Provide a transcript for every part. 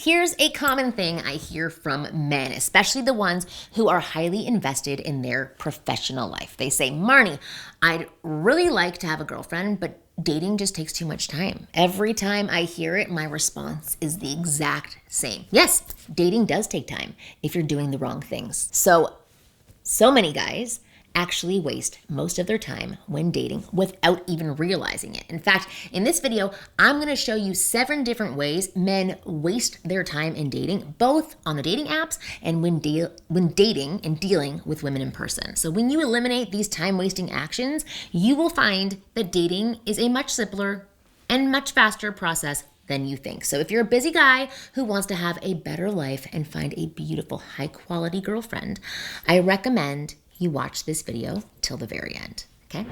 Here's a common thing I hear from men, especially the ones who are highly invested in their professional life. They say, Marni, I'd really like to have a girlfriend, but dating just takes too much time. Every time I hear it, my response is the exact same. Yes, dating does take time if you're doing the wrong things. So many guys actually waste most of their time when dating without even realizing it. In fact, in this video, I'm going to show you 7 different ways men waste their time in dating, both on the dating apps and when dating and dealing with women in person. So when you eliminate these time-wasting actions, you will find that dating is a much simpler and much faster process than you think. So if you're a busy guy who wants to have a better life and find a beautiful, high-quality girlfriend, I recommend you watch this video till the very end, okay?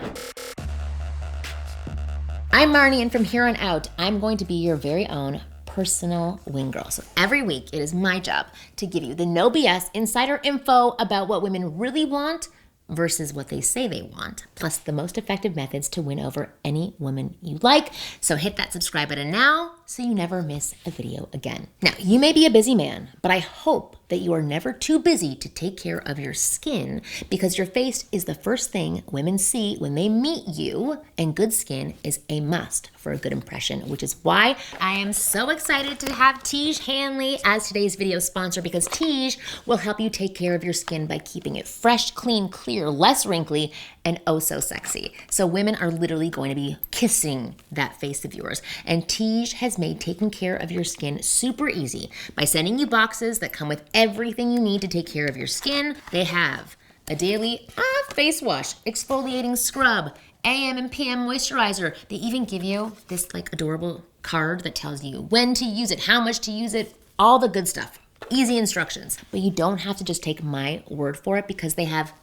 I'm Marni, and from here on out, I'm going to be your very own personal wing girl. So every week, it is my job to give you the no BS insider info about what women really want versus what they say they want, plus the most effective methods to win over any woman you like. So hit that subscribe button now so you never miss a video again. Now, you may be a busy man, but I hope that you are never too busy to take care of your skin, because your face is the first thing women see when they meet you, and good skin is a must for a good impression, which is why I am so excited to have Tiege Hanley as today's video sponsor, because Tiege will help you take care of your skin by keeping it fresh, clean, clear, less wrinkly, and oh so sexy. So women are literally going to be kissing that face of yours. And Tiege has made taking care of your skin super easy by sending you boxes that come with everything you need to take care of your skin. They have a daily face wash, exfoliating scrub, AM and PM moisturizer. They even give you this like adorable card that tells you when to use it, how much to use it, all the good stuff. Easy instructions. But you don't have to just take my word for it, because they have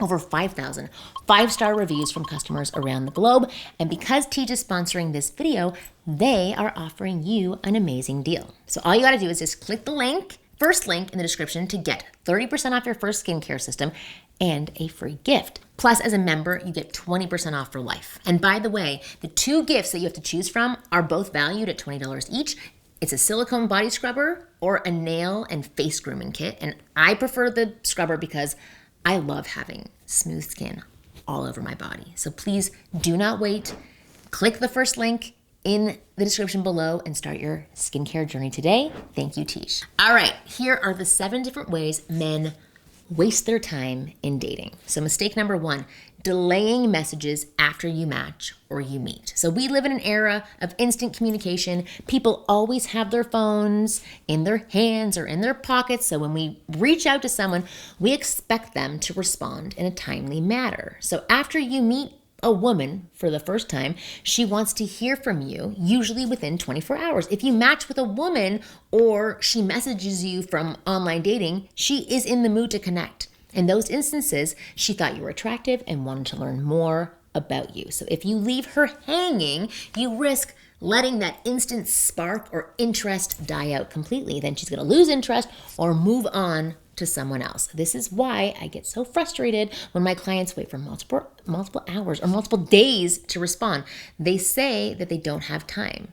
over 5,000 5-star reviews from customers around the globe. And because Tiege is sponsoring this video, they are offering you an amazing deal. So all you gotta do is just click the first link in the description to get 30% off your first skincare system and a free gift. Plus, as a member, you get 20% off for life. And by the way, the 2 gifts that you have to choose from are both valued at $20 each. It's a silicone body scrubber or a nail and face grooming kit. And I prefer the scrubber because I love having smooth skin all over my body. So please do not wait. Click the first link in the description below and start your skincare journey today. Thank you, Tiege. All right, here are the 7 different ways men waste their time in dating. So mistake number 1, delaying messages after you match or you meet. So we live in an era of instant communication. People always have their phones in their hands or in their pockets. So when we reach out to someone, we expect them to respond in a timely manner. So after you meet a woman for the first time, she wants to hear from you, usually within 24 hours. If you match with a woman or she messages you from online dating, she is in the mood to connect. In those instances, she thought you were attractive and wanted to learn more about you. So if you leave her hanging, you risk letting that instant spark or interest die out completely. Then she's gonna lose interest or move on to someone else. This is why I get so frustrated when my clients wait for multiple hours or multiple days to respond. They say that they don't have time,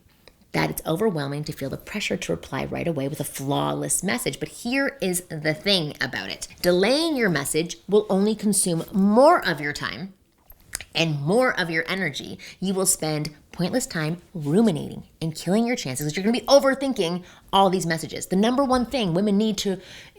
that it's overwhelming to feel the pressure to reply right away with a flawless message. But here is the thing about it. Delaying your message will only consume more of your time and more of your energy. You will spend pointless time ruminating and killing your chances, because you're going to be overthinking all these messages. The number one thing women need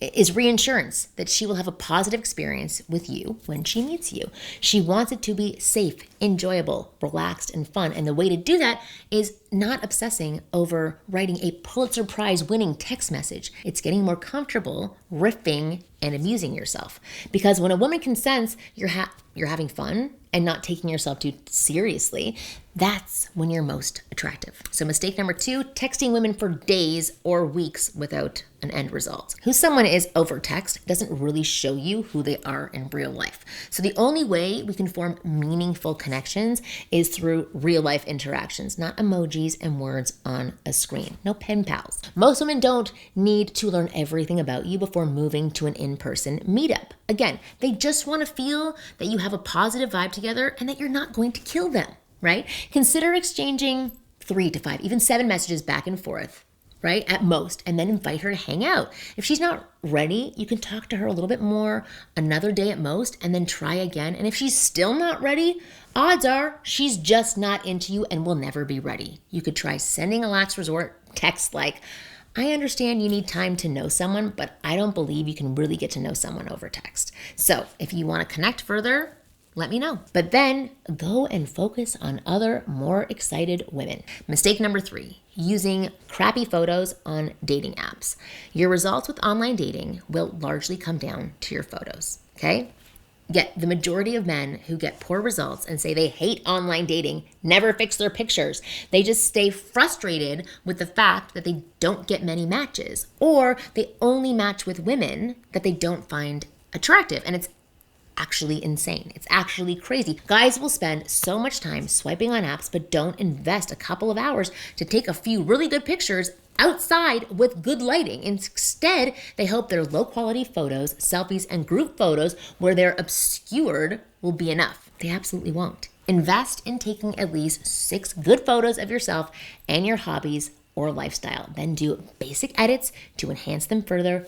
is reassurance that she will have a positive experience with you when she meets you. She wants it to be safe, enjoyable, relaxed, and fun. And the way to do that is not obsessing over writing a Pulitzer Prize winning text message. It's getting more comfortable riffing and amusing yourself. Because when a woman can sense you're having fun and not taking yourself too seriously, that's when you're most attractive. So mistake number 2, texting women for days or weeks without an end result. Who someone is over text doesn't really show you who they are in real life. So the only way we can form meaningful connections is through real life interactions, not emojis and words on a screen. No pen pals. Most women don't need to learn everything about you before moving to an in-person meetup. Again, they just want to feel that you have a positive vibe together and that you're not going to kill them, right? Consider exchanging 3 to 5, even 7 messages back and forth right? At most, and then invite her to hang out. If she's not ready, you can talk to her a little bit more another day at most, and then try again. And if she's still not ready, odds are she's just not into you and will never be ready. You could try sending a last resort text like, I understand you need time to know someone, but I don't believe you can really get to know someone over text. So if you want to connect further, let me know. But then go and focus on other, more excited women. Mistake number 3, using crappy photos on dating apps. Your results with online dating will largely come down to your photos, okay? Yet the majority of men who get poor results and say they hate online dating never fix their pictures. They just stay frustrated with the fact that they don't get many matches, or they only match with women that they don't find attractive. And it's actually insane. It's actually crazy. Guys will spend so much time swiping on apps, but don't invest a couple of hours to take a few really good pictures outside with good lighting. Instead, they hope their low quality photos, selfies, and group photos where they're obscured will be enough. They absolutely won't. Invest in taking at least 6 good photos of yourself and your hobbies or lifestyle. Then do basic edits to enhance them further.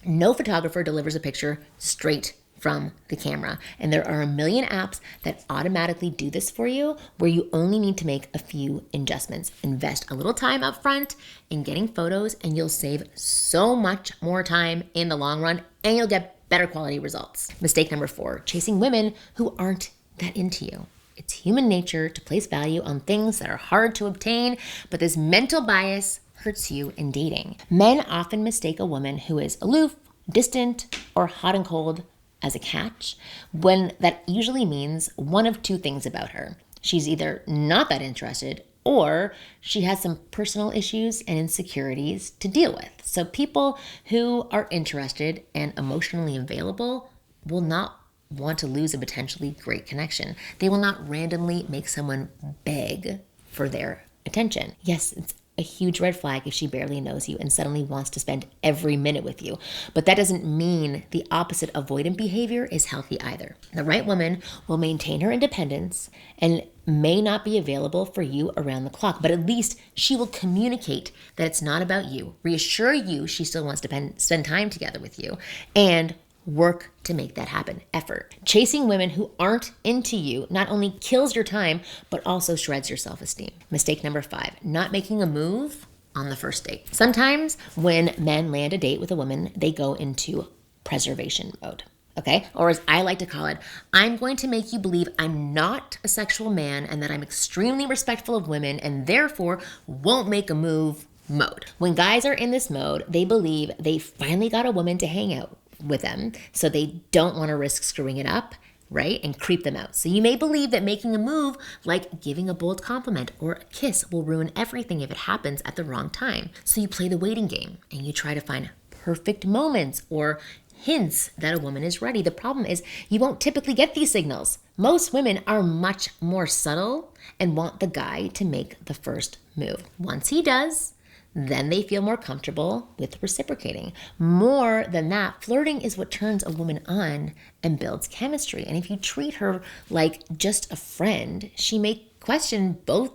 No photographer delivers a picture straight from the camera. And there are a million apps that automatically do this for you, where you only need to make a few adjustments. Invest a little time up front in getting photos, and you'll save so much more time in the long run, and you'll get better quality results. Mistake number 4, chasing women who aren't that into you. It's human nature to place value on things that are hard to obtain, but this mental bias hurts you in dating. Men often mistake a woman who is aloof, distant, or hot and cold as a catch, when that usually means one of 2 things about her. She's either not that interested, or she has some personal issues and insecurities to deal with. So people who are interested and emotionally available will not want to lose a potentially great connection. They will not randomly make someone beg for their attention. Yes, it's a huge red flag if she barely knows you and suddenly wants to spend every minute with you. But that doesn't mean the opposite avoidant behavior is healthy either. The right woman will maintain her independence and may not be available for you around the clock, but at least she will communicate that it's not about you, reassure you she still wants to spend time together with you, and work to make that happen. Effort. Chasing women who aren't into you not only kills your time, but also shreds your self-esteem. Mistake number 5, not making a move on the first date. Sometimes when men land a date with a woman, they go into preservation mode. Okay? Or as I like to call it, I'm going to make you believe I'm not a sexual man and that I'm extremely respectful of women and therefore won't make a move mode. When guys are in this mode, they believe they finally got a woman to hang out with them, so they don't want to risk screwing it up, right? And creep them out. So you may believe that making a move like giving a bold compliment or a kiss will ruin everything if it happens at the wrong time. So you play the waiting game and you try to find perfect moments or hints that a woman is ready. The problem is you won't typically get these signals. Most women are much more subtle and want the guy to make the first move. Once he does, then they feel more comfortable with reciprocating. More than that, flirting is what turns a woman on and builds chemistry. And if you treat her like just a friend, she may question both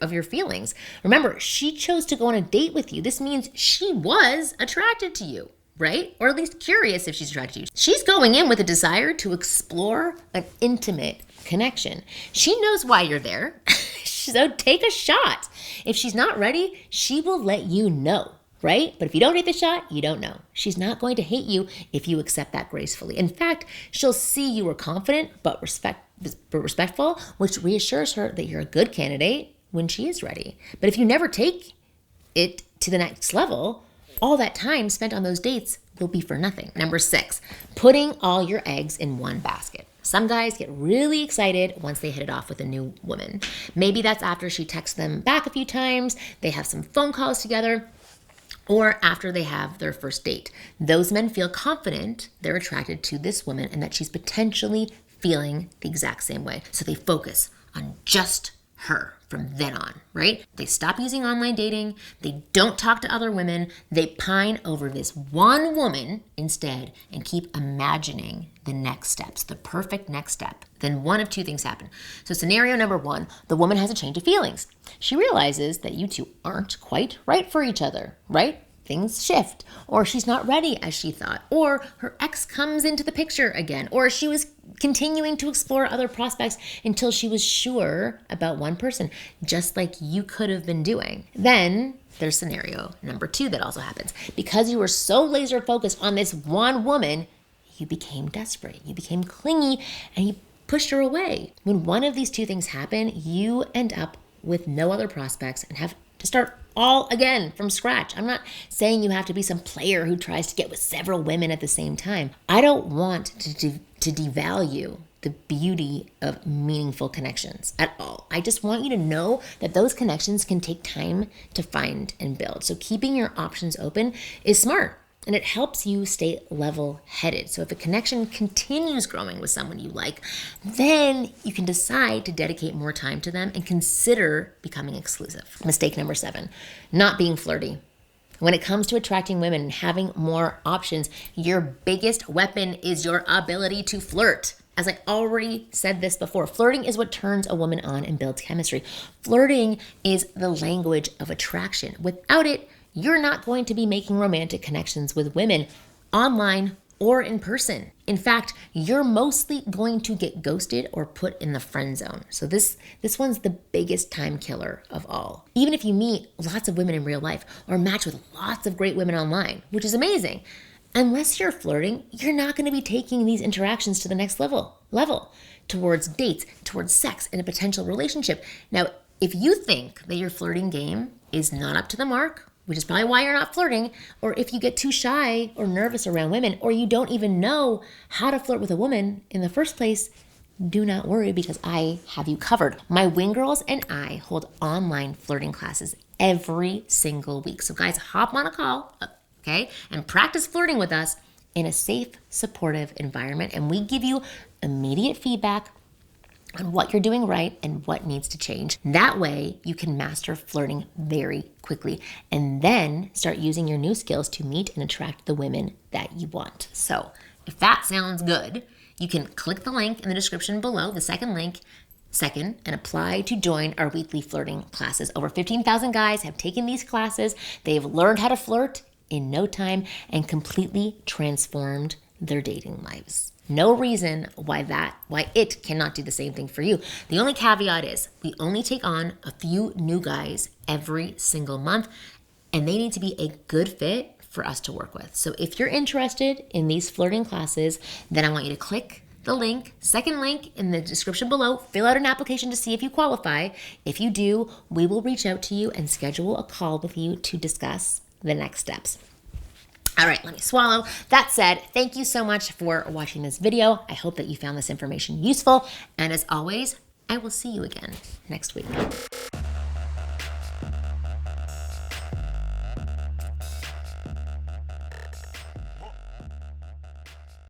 of your feelings. Remember, she chose to go on a date with you. This means she was attracted to you, right? Or at least curious if she's attracted to you. She's going in with a desire to explore an intimate connection. She knows why you're there. So take a shot. If she's not ready, she will let you know, right? But if you don't take the shot, you don't know. She's not going to hate you if you accept that gracefully. In fact, she'll see you are confident but respectful, which reassures her that you're a good candidate when she is ready. But if you never take it to the next level, all that time spent on those dates will be for nothing. Number 6, putting all your eggs in one basket. Some guys get really excited once they hit it off with a new woman. Maybe that's after she texts them back a few times, they have some phone calls together, or after they have their first date. Those men feel confident they're attracted to this woman and that she's potentially feeling the exact same way. So they focus on just her from then on, right? They stop using online dating. They don't talk to other women. They pine over this one woman instead and keep imagining the next steps, the perfect next step. Then one of two things happen. So scenario number one, the woman has a change of feelings. She realizes that you two aren't quite right for each other, right? Things shift, or she's not ready as she thought, or her ex comes into the picture again, or she was continuing to explore other prospects until she was sure about one person, just like you could have been doing. Then there's scenario number two that also happens. Because you were so laser focused on this one woman, you became desperate, you became clingy, and you pushed her away. When one of these two things happen, you end up with no other prospects and have to start all again from scratch. I'm not saying you have to be some player who tries to get with several women at the same time. I don't want to devalue the beauty of meaningful connections at all. I just want you to know that those connections can take time to find and build. So keeping your options open is smart. And it helps you stay level-headed. So if a connection continues growing with someone you like, then you can decide to dedicate more time to them and consider becoming exclusive. Mistake number 7, not being flirty. When it comes to attracting women and having more options, your biggest weapon is your ability to flirt. As I already said this before, flirting is what turns a woman on and builds chemistry. Flirting is the language of attraction. Without it, you're not going to be making romantic connections with women online or in person. In fact, you're mostly going to get ghosted or put in the friend zone. So this one's the biggest time killer of all. Even if you meet lots of women in real life or match with lots of great women online, which is amazing, unless you're flirting, you're not going to be taking these interactions to the next level towards dates, towards sex, and a potential relationship. Now, if you think that your flirting game is not up to the mark, which is probably why you're not flirting, or if you get too shy or nervous around women, or you don't even know how to flirt with a woman in the first place, do not worry because I have you covered. My wing girls and I hold online flirting classes every single week. So guys, hop on a call, okay, and practice flirting with us in a safe, supportive environment. And we give you immediate feedback on what you're doing right and what needs to change. That way, you can master flirting very quickly and then start using your new skills to meet and attract the women that you want. So if that sounds good, you can click the link in the description below, the second link, and apply to join our weekly flirting classes. Over 15,000 guys have taken these classes. They've learned how to flirt in no time and completely transformed their dating lives. No reason why it cannot do the same thing for you. The only caveat is we only take on a few new guys every single month, and they need to be a good fit for us to work with. So if you're interested in these flirting classes, then I want you to click the link, second link in the description below, fill out an application to see if you qualify. If you do, we will reach out to you and schedule a call with you to discuss the next steps. All right, let me swallow. That said, thank you so much for watching this video. I hope that you found this information useful. And as always, I will see you again next week.